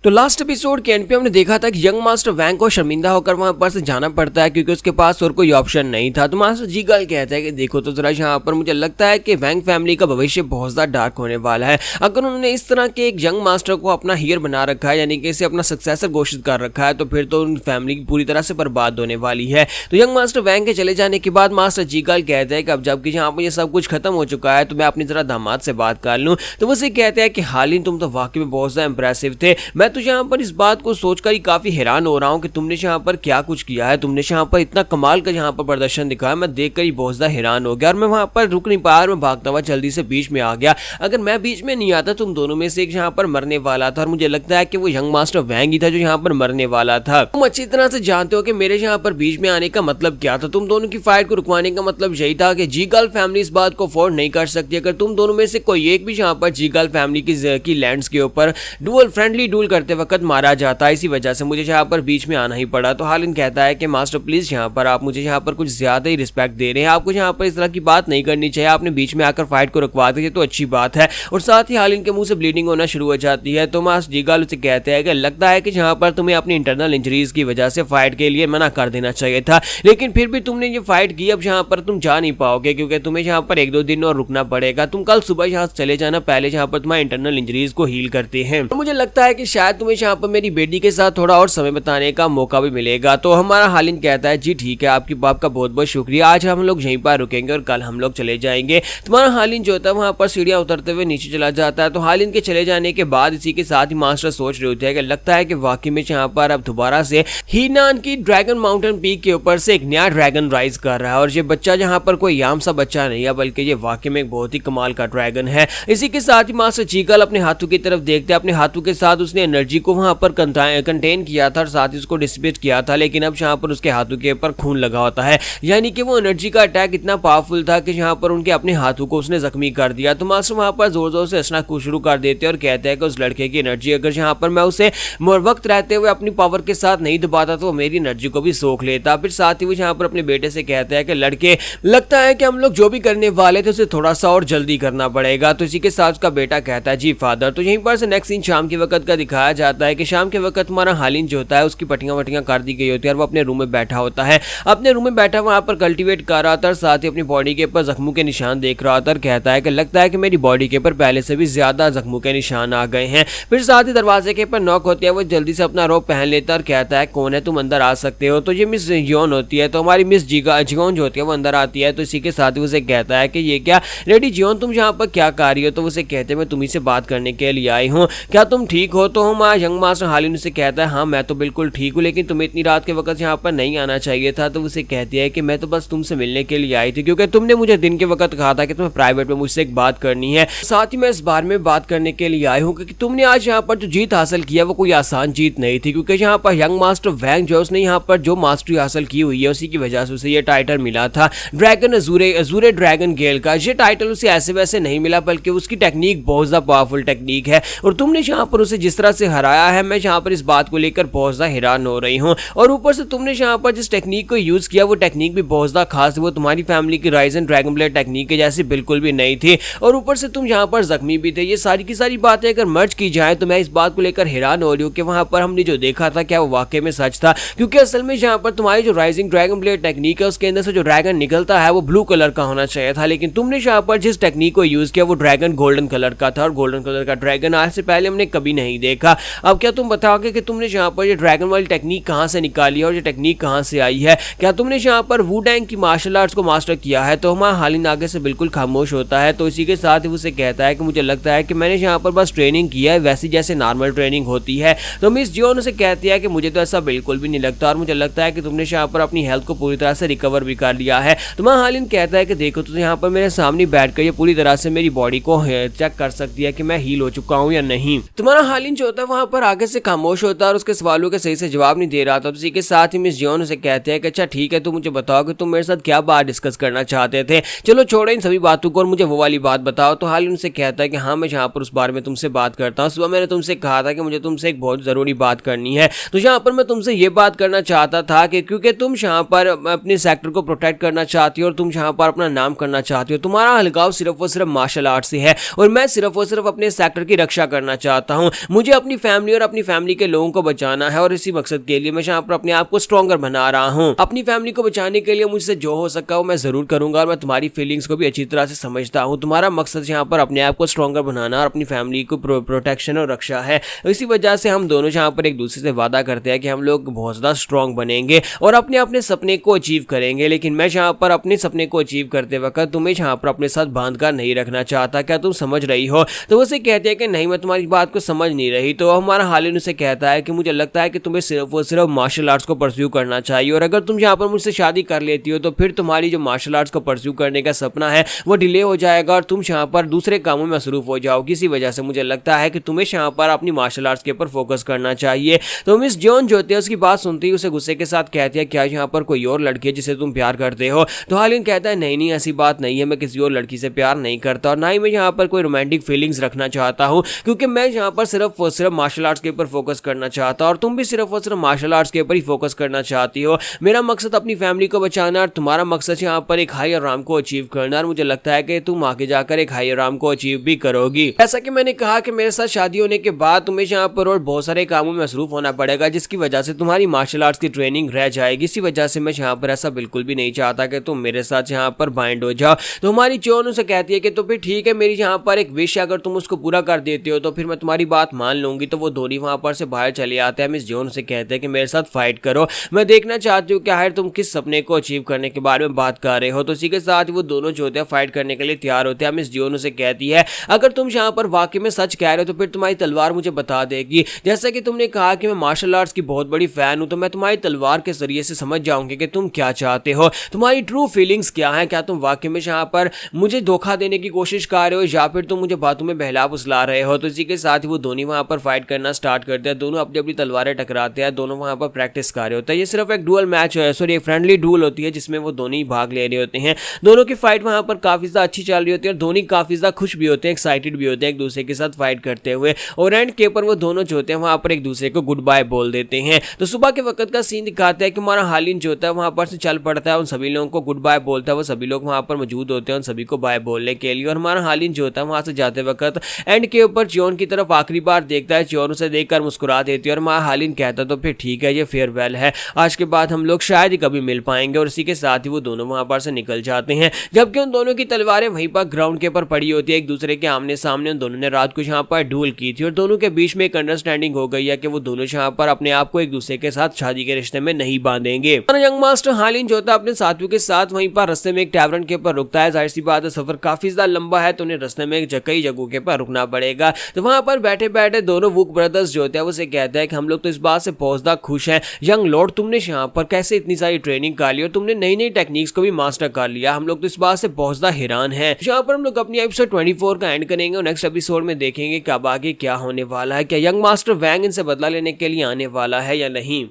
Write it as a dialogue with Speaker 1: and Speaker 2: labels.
Speaker 1: तो last episode के and पे हमने देखा था कि यंग मास्टर वैंग को शर्मिंदा होकर वहां पर से जाना पड़ता है क्योंकि उसके पास और कोई ऑप्शन नहीं था। तो मास्टर जीगल कहता है कि देखो तो जरा यहाँ पर मुझे लगता है कि वैंग फैमिली का भविष्य बहुत ज्यादा डार्क होने वाला है। अगर उन्होंने इस तरह के एक यंग मास्टर को अपना हीयर बना रखा है, यानी कि इसे अपना सक्सेसर घोषित कर रखा है, तो फिर तो उन फैमिली पूरी तरह से बर्बाद होने वाली है। तो यंग मास्टर वैंग के चले जाने के बाद मास्टर जीगल कहते हैं कि अब जबकि यहाँ पर ये सब कुछ खत्म हो चुका है तो मैं अपनी जरा दामाद से बात कर लूँ। तो उसे कहते हैं कि हालिन तुम तो वाकई में बहुत ज्यादा इंप्रेसिव थे। मैं तुझे यहाँ पर इस बात को सोचकर ही काफी हैरान हो रहा हूं कि तुमने यहाँ पर क्या कुछ किया है। तुमने यहाँ पर इतना कमाल का यहाँ पर प्रदर्शन दिखाया, मैं देखकर ही बहुत ज्यादा हैरान हो गया और मैं वहां पर रुक नहीं पाया। मैं भागता हुआ जल्दी से बीच में आ गया। अगर मैं बीच में नहीं आता तुम दोनों में से एक यहाँ पर मरने वाला था और मुझे लगता है कि वो यंग मास्टर वैंग ही था जो यहाँ पर मरने वाला था। तुम अच्छी तरह से जानते हो कि मेरे यहाँ पर बीच में आने का मतलब क्या था। तुम दोनों की फाइट को रुकवाने का मतलब यही था कि जीगल फैमिली इस बात को अफोर्ड नहीं कर सकती अगर तुम दोनों में से कोई एक भी यहाँ पर जीगल फैमिली की लैंड्स के ऊपर फ्रेंडली डूल करते वक्त मारा जाता है। इसी वजह से मुझे यहाँ पर बीच में आना ही पड़ा। तो हालिन कहता है कि मास्टर प्लीज यहाँ पर आप मुझे यहाँ पर कुछ ज्यादा ही रिस्पेक्ट दे रहे हैं, आपको यहाँ पर इस तरह की बात नहीं करनी चाहिए, आपने बीच में आकर फाइट को रुकवा दी तो अच्छी बात है। और साथ ही हालिन के मुंह से ब्लीडिंग होना शुरू हो जाती है। तो मास्टर जीगल उसे कहते हैं कि लगता है कि यहाँ पर तुम्हें अपनी इंटरनल इंजरीज की वजह से फाइट के लिए मना कर देना चाहिए था, लेकिन फिर भी तुमने ये फाइट की। अब यहाँ पर तुम जा नहीं पाओगे क्योंकि तुम्हें यहाँ पर 1-2 दिन और रुकना पड़ेगा। तुम कल सुबह यहाँ से चले जाना, पहले यहाँ पर तुम्हारे इंटरनल इंजरीज को हील करते हैं। मुझे लगता है कि शायद तुम्हें यहाँ पर मेरी बेटी के साथ थोड़ा और समय बताने का मौका भी मिलेगा। तो हमारा हालिन कहता है जी ठीक है, आपकी बाप का बहुत बहुत शुक्रिया, आज हम लोग यहीं पर रुकेंगे और कल हम लोग चले जाएंगे। तुम्हारा हालिन जो होता है वहां पर सीढ़ियां उतरते हुए नीचे चला जाता है। तो हालिन के चले जाने के बाद इसी के साथ ही मास्टर सोच रहे होते हैं कि लगता है कि वाकई में यहाँ पर अब दोबारा से हीनान की ड्रैगन माउंटेन पीक के ऊपर से एक नया ड्रैगन राइज कर रहा है और ये बच्चा जहाँ पर कोई आम सा बच्चा नहीं है बल्कि ये वाकई में एक बहुत ही कमाल का ड्रैगन है। इसी के साथ ही मास्टर जीगल अपने हाथों की तरफ देखते हैं। अपने हाथों के साथ उसने एनर्जी को वहां पर कंटेन किया था और साथ ही उसको डिसिपेट किया था, लेकिन अब यहाँ पर उसके हाथों के ऊपर खून लगा होता है, यानी कि वो एनर्जी का अटैक इतना पावरफुल था कि यहाँ पर उनके अपने हाथों को उसने जख्मी कर दिया। तो मास्टर वहां पर जोर जोर से हंसना शुरू कर देते हैं और कहते हैं कि उस लड़के की एनर्जी अगर यहाँ पर मैं उसे वक्त रहते हुए अपनी पावर के साथ नहीं दबाता तो वो मेरी एनर्जी को भी सोख लेता। फिर साथ ही वो यहाँ पर अपने बेटे से कहता है कि लड़के लगता है कि हम लोग जो भी करने वाले थे उसे थोड़ा सा और जल्दी करना पड़ेगा। तो इसी के साथ उसका बेटा कहता है जी फादर। तो यहीं पर से नेक्स्ट सीन शाम के वक्त का दिखाया जाता है कि शाम के वक्त हमारा हालिन जो होता है उसकी पट्टियां वट्टियां कर दी गई होती है और वो अपने रूम में बैठा होता है। अपने रूम में बैठा वहां पर कल्टीवेट कर रहा था, साथ ही अपनी बॉडी के ऊपर जख्मों के निशान देख रहा था और कहता है कि लगता है कि मेरी बॉडी के ऊपर पहले से भी ज्यादा जख्मों के निशान आ गए हैं। फिर साथ ही दरवाजे के ऊपर नॉक होती है, वो जल्दी से अपना रोब पहन लेता है और कहता है कौन है, तुम अंदर आ सकते हो। तो ये मिस जियोन होती है। तो हमारी मिस जियोन जो होती है वो अंदर आती है। तो इसी के साथ ही उसे कहता है कि ये क्या लेडी जियोन तुम यहाँ पर क्या कर रही हो। तो उसे कहते हैं मैं तुम्ही से बात करने के लिए आई हूँ, क्या तुम ठीक हो। तो हम यंग मास्टर हालिन से कहता है हाँ मैं तो बिल्कुल ठीक हूँ, लेकिन तुम्हें इतनी रात के वक्त यहाँ पर नहीं आना चाहिए था। तो उसे कहती है कि मैं तो बस तुमसे मिलने के लिए आई थी क्योंकि तुमने मुझे दिन के वक्त कहा था कि तुम्हें प्राइवेट में मुझसे एक बात करनी है। साथ ही मैं इस बारे में बात करने के लिए आई हूँ क्योंकि तुमने आज यहाँ पर जो जीत हासिल किया वो कोई आसान जीत नहीं थी, क्योंकि यहाँ पर यंग मास्टर वैंग जो उसने यहाँ पर जो मास्टरी हासिल की हुई है उसी की वजह से उसे ये टाइटल मिला था ड्रैगन अजूरे ड्रैगन गेल का। ये टाइटल उसे ऐसे वैसे नहीं मिला बल्कि उसकी टेक्निक बहुत ज्यादा पावरफुल टेक्निक है और तुमने यहाँ पर उसे जिस तरह से हराया है मैं यहाँ पर इस बात को लेकर बहुत ज्यादा हैरान हो रही हूँ। और ऊपर से तुमने यहाँ पर जिस टेक्निक को यूज किया वो टेक्निक भी बहुत ज्यादा खास थी, वो तुम्हारी फैमिली की राइजन ड्रैगन ब्लेड टेक्निक के जैसी बिल्कुल भी नहीं थी और ऊपर से तुम यहाँ पर जख्मी भी थे। ये सारी की सारी बातें अगर मर्ज की जाए तो मैं इस बात को लेकर हैरान हो रही हूँ कि वहां पर हमने जो देखा था क्या वो वाकई में सच था, क्योंकि असल में यहाँ पर तुम्हारी जो राइजिंग ड्रैगन ब्लेड टेक्निक है उसके अंदर से जो ड्रैगन निकलता है वो ब्लू कलर का होना चाहिए था, लेकिन तुमने यहाँ पर जिस टेक्निक को यूज किया वो ड्रैगन गोल्डन कलर का था और गोल्डन कलर का ड्रैगन आज से पहले हमने कभी नहीं देखा। अब क्या तुम बताओगे कि तुमने यहाँ पर ये ड्रैगन वाली टेक्निक कहाँ से निकाली है और ये टेक्निक कहाँ से आई है, क्या तुमने यहाँ पर वुडैंग की मार्शल आर्ट्स को मास्टर किया है। तो हमारा हालिन आगे से बिल्कुल खामोश होता है। तो इसी के साथ ही उसे कहता है कि मुझे लगता है कि मैंने यहाँ पर बस ट्रेनिंग किया है वैसी जैसे नॉर्मल ट्रेनिंग होती है। तो मिस जियोन उसे कहती है कि मुझे तो ऐसा बिल्कुल भी नहीं लगता और मुझे लगता है कि तुमने यहाँ पर अपनी हेल्थ को पूरी तरह से रिकवर भी कर लिया है। तो हमारा हालिन कहता है कि देखो तो यहाँ पर मेरे सामने बैठकर ये पूरी तरह से मेरी बॉडी को चेक कर सकती है कि मैं हील हो चुका हूँ या नहीं। तुम्हारा हालिन जो होता है वहां पर आगे से खामोश होता है और उसके सवालों के सही से जवाब नहीं दे रहा था। इसी के साथ ही मिस जियोन उसे कहते हैं कि अच्छा ठीक है, तुम मुझे बताओ कि तुम मेरे साथ क्या बात डिस्कस करना चाहते थे। चलो छोड़ो इन सभी बातों को और मुझे वो वाली बात बताओ। तो हालिन उनसे कहता है कि हाँ मैं यहाँ पर उस बारे में तुमसे बात करता हूँ। सुबह मैंने तुमसे कहा था कि मुझे तुमसे एक बहुत जरूरी बात करनी है, तो यहाँ पर मैं तुमसे ये बात करना चाहता था कि क्योंकि तुम यहाँ पर अपने सेक्टर को प्रोटेक्ट करना चाहती हो और तुम यहाँ पर अपना नाम करना चाहती हो, तुम्हारा अलगाव सिर्फ और सिर्फ मार्शल आर्ट से है और मैं सिर्फ और सिर्फ अपने सेक्टर की रक्षा करना चाहता हूँ। मुझे अपनी अपनी फैमिली और अपनी फैमिली के लोगों को बचाना है और इसी मकसद के लिए मैं यहाँ पर अपने आप को स्ट्रॉन्गर बना रहा हूँ। अपनी फैमिली को बचाने के लिए मुझसे जो हो सका वो मैं जरूर करूंगा और मैं तुम्हारी फीलिंग्स को भी अच्छी तरह से समझता हूँ। तुम्हारा मकसद यहाँ पर अपने आप को स्ट्रॉन्गर बनाना और अपनी फैमिली को प्रोटेक्शन और रक्षा है। इसी वजह से हम दोनों यहाँ पर एक दूसरे से वादा करते हैं कि हम लोग बहुत ज्यादा स्ट्रॉन्ग बनेंगे और अपने अपने सपने को अचीव करेंगे। लेकिन मैं यहाँ पर अपने सपने को अचीव करते वक्त तुम्हें यहाँ पर अपने साथ बांध कर नहीं रखना चाहता, क्या तुम समझ रही हो? तो उसे कहते हैं कि नहीं, मैं तुम्हारी बात को समझ नहीं रही। तो हमारा हालिन उसे कहता है कि मुझे लगता है कि तुम्हें सिर्फ और सिर्फ मार्शल आर्ट्स को परस्यू करना चाहिए और अगर तुम यहाँ पर मुझसे शादी कर लेती हो तो फिर तुम्हारी जो मार्शल आर्ट्स को परस्यू करने का सपना है वो डिले हो जाएगा और तुम यहाँ पर दूसरे कामों में मसरूफ हो जाओगी। इसी वजह से मुझे लगता है कि तुम्हें यहाँ पर अपनी मार्शल आर्ट्स के ऊपर फोकस करना चाहिए। तो मिस जॉन जो होती है उसकी बात सुनती है उसे गुस्से के साथ कहती है, क्या यहाँ पर कोई और लड़की है जिसे तुम प्यार करते हो? तो हालिन कहता है, नहीं नहीं, ऐसी बात नहीं है, मैं किसी और लड़की से प्यार नहीं करता और ना ही मैं यहाँ पर कोई रोमांटिक फीलिंग्स रखना चाहता हूँ, क्योंकि मैं यहाँ पर सिर्फ और सिर्फ मार्शल आर्ट्स के ऊपर फोकस करना चाहता हूँ और तुम भी सिर्फ और सिर्फ मार्शल आर्ट्स के ऊपर ही फोकस करना चाहती हो। मेरा मकसद अपनी फैमिली को बचाना और तुम्हारा मकसद यहाँ पर एक हाई आराम को अचीव करना और मुझे लगता है कि तुम आगे जाकर एक हाई आराम को अचीव भी करोगी। जैसा कि मैंने कहा कि मेरे साथ शादी होने के बाद तुम्हें यहाँ पर और बहुत सारे कामों में मसरूफ होना पड़ेगा जिसकी वजह से तुम्हारी मार्शल आर्ट्स की ट्रेनिंग रह जाएगी। इसी वजह से मैं यहाँ पर ऐसा बिल्कुल भी नहीं चाहता कि तुम मेरे साथ यहाँ पर बाइंड हो जाओ। तो हमारी चोन उसे कहती है कि तो फिर ठीक है, मेरी यहाँ पर एक विश है, अगर तुम उसको पूरा कर देते हो तो फिर मैं तुम्हारी बात मान लूंगी। तो वो दोनों वहां पर से बाहर चले आते हैं। मिस जॉन से कहते हैं कि मेरे साथ फाइट करो, मैं देखना चाहती हूँ कि आखिर तुम किस सपने को अचीव करने के बारे में बात कर रहे हो। तो इसी के साथ वो दोनों जो होते हैं फाइट करने के लिए तैयार होते हैं। मिस जॉन उसे कहती है, अगर तुम यहाँ पर वाकई में सच कह रहे हो तो फिर तुम्हारी तलवार मुझे बता देगी। जैसा कि तुमने कहा कि मैं मार्शल आर्ट्स की बहुत बड़ी फैन हूं, तो मैं तुम्हारी तलवार के जरिए से समझ जाऊंगी कि तुम क्या चाहते हो, तुम्हारी ट्रू फीलिंग्स क्या है। क्या तुम वाकई में यहाँ पर मुझे धोखा देने की कोशिश कर रहे हो या फिर तुम मुझे बातों में बहला फुसला रहे हो? तो इसी के साथ ही वो दोनों वहां पर फाइट करना स्टार्ट करते हैं। दोनों अपनी अपनी तलवारें टकराते हैं, दोनों वहां पर प्रैक्टिस कर रहे होते हैं। ये सिर्फ एक डुअल मैच है, सॉरी एक फ्रेंडली डुअल होती है जिसमें वो दोनों ही भाग ले रहे होते हैं। दोनों की फाइट वहां पर काफी ज्यादा अच्छी चल रही होती है और दोनों काफी ज्यादा खुश भी होते हैं, एक्साइटेड भी होते हैं एक दूसरे के साथ फाइट करते हुए। और एंड के ऊपर वो दोनों जो होते हैं वहां पर एक दूसरे को गुड बाय बोल देते हैं। तो सुबह के वक्त का सीन दिखाता है कि हमारा हालिन जो होता है वहां पर से चल पड़ता है, उन सभी लोगों को गुड बाय बोलता है। वो सभी लोग वहां पर मौजूद होते हैं उन सभी को बाय बोलने के लिए। और हमारा हालिन जो होता है वहां से जाते वक्त एंड के ऊपर जॉन की तरफ आखिरी बार देखता है। जॉन उसे देखकर मुस्कुरा देती है और हमारा हालिन कहता तो फिर ठीक है, ये फेयरवेल है, आज के बाद हम लोग शायद ही कभी मिल पाएंगे। और इसी के साथ ही वो दोनों वहां पर से निकल जाते हैं, जबकि उन दोनों की तलवारें वहीं पर ग्राउंड के ऊपर पड़ी होती है एक दूसरे के आमने सामने। उन दोनों ने रात को यहाँ पर डुएल की थी और दोनों के बीच में एक अंडरस्टैंडिंग हो गई है कि वो दोनों यहाँ पर अपने आप को एक दूसरे के साथ शादी के रिश्ते में नहीं बांधेंगे। यंग मास्टर हालिन जो होता है अपने साथियों के साथ वहीं पर रास्ते में एक टैवरन के ऊपर रुकता है। जाहिर सी बात है सफर काफी ज्यादा लंबा है तो उन्हें रास्ते में कई जगहों के ऊपर रुकना पड़ेगा। तो वहां पर बैठे बैठे दोनों वुक ब्रदर्स जो होते हैं वो से कहते हैं कि हम लोग तो इस बात से बहुत ज्यादा खुश हैं यंग लॉर्ड, तुमने यहाँ पर कैसे इतनी सारी ट्रेनिंग कर ली और तुमने नई नई टेक्निक्स को भी मास्टर कर लिया। हम लोग तो इस बात से बहुत ज्यादा हैरान हैं। यहाँ पर हम लोग अपनी एपिसोड 24 का एंड करेंगे और नेक्स्ट एपिसोड में देखेंगे कि अब आगे क्या होने वाला है। क्या यंग मास्टर वैंग इनसे बदला लेने के लिए आने वाला है या नहीं।